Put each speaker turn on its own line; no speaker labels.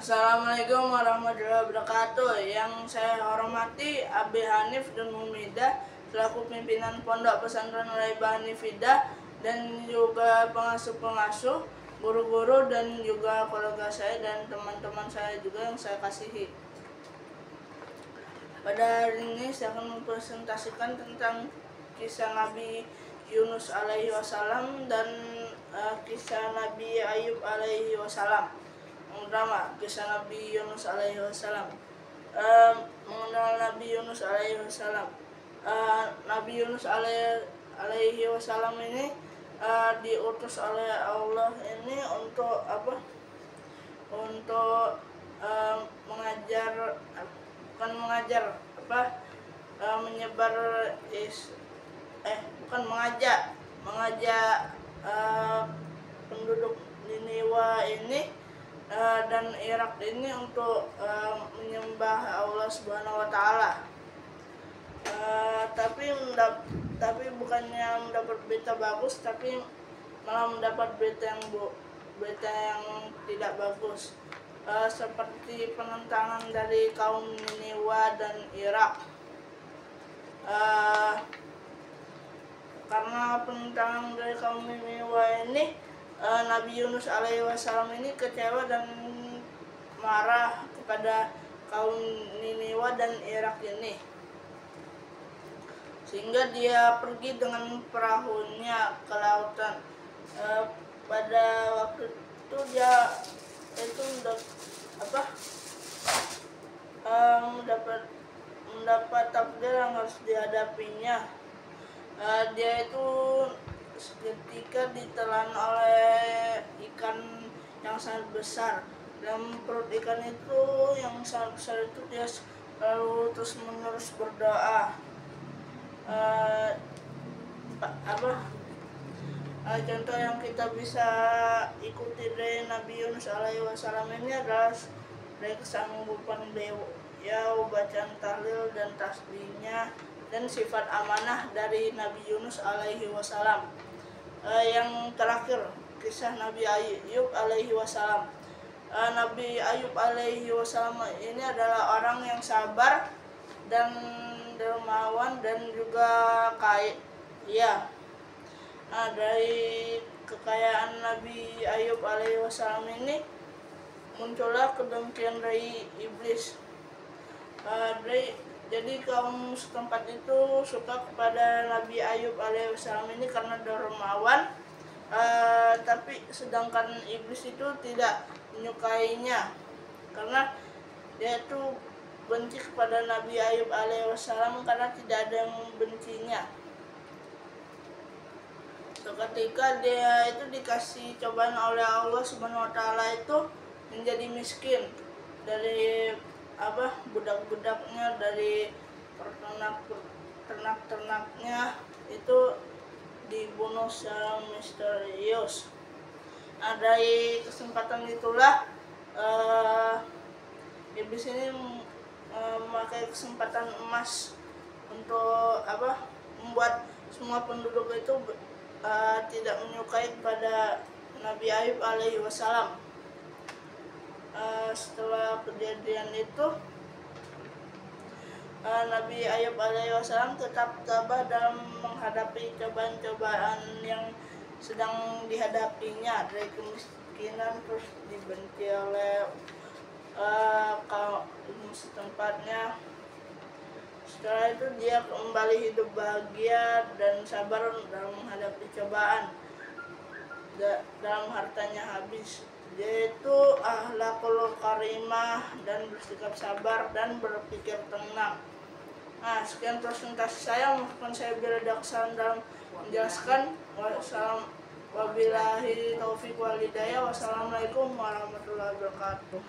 Assalamualaikum warahmatullahi wabarakatuh. Yang saya hormati Abi Hanif dan Mumidah selaku pimpinan Pondok Pesantren Al-Haibah Hanifidah dan juga pengasuh-pengasuh, guru-guru dan juga kolega saya dan teman-teman saya juga yang saya kasihi. Pada hari ini saya akan mempresentasikan tentang kisah Nabi Yunus alaihi wasallam dan kisah Nabi Ayub alaihi wasallam. Yang pertama, kisah Nabi Yunus alaihi wasallam. Mengenal Nabi Yunus alaihi wasallam. Nabi Yunus alaihi wasallam ini diutus oleh Allah ini untuk apa? Untuk mengajar, bukan mengajar, menyebar bukan mengajak penduduk Niniwa ini dan Irak ini untuk menyembah Allah Subhanahu wa taala. Tapi bukannya mendapat berita bagus, tapi malah mendapat berita yang tidak bagus. Seperti penentangan dari kaum Niniwa dan Irak. Karena penentangan dari kaum Niniwa ini, Nabi Yunus alaihi wasallam ini kecewa dan marah kepada kaum Niniwa dan Irak ini, sehingga dia pergi dengan perahunya ke lautan. Pada waktu itu dia mendapat takdir yang harus dihadapinya. Dia itu seketika ditelan oleh ikan yang sangat besar. Dalam perut ikan itu yang sangat besar itu dia lalu terus menerus berdoa. Contoh yang kita bisa ikuti dari Nabi Yunus alaihi wasallam ini adalah dari kesanggupan beliau, bacaan tahlil dan tasbihnya, dan sifat amanah dari Nabi Yunus alaihi wasallam. Yang terakhir, kisah Nabi Ayub alaihi wasallam. Nabi Ayub alaihi wasallam ini adalah orang yang sabar dan dermawan dan juga kaya. Dari kekayaan Nabi Ayub alaihi wasallam ini muncullah kedengkian dari iblis. Jadi kaum setempat itu suka kepada Nabi Ayub alaihi wasallam ini karena dermawan, tapi sedangkan iblis itu tidak menyukainya karena dia itu benci kepada Nabi Ayub alaihi wasallam karena tidak ada yang membencinya. Ketika dia itu dikasih cobaan oleh Allah Subhanahu wa taala itu menjadi miskin dari budak-budaknya, dari ternak-ternaknya itu dibunuh secara misterius. Dari kesempatan itulah iblis ini memakai kesempatan emas untuk membuat semua penduduk itu tidak menyukai pada Nabi Ayub alaihi wasallam. Setelah kejadian itu, Nabi Ayub alaihi wasallam tetap tabah dalam menghadapi cobaan-cobaan yang sedang dihadapinya, dari kemiskinan, terus dibenci oleh kaum setempatnya. Setelah itu dia kembali hidup bahagia dan sabar dalam menghadapi cobaan. Dalam hartanya habis. Dia itu akhlakul karimah dan bersikap sabar dan berpikir tenang. Sekian presentasi saya. Mohon saya bila ada kesalahan dalam menjelaskan. Wabillahi taufiq wal hidayah. Wassalamualaikum warahmatullahi wabarakatuh.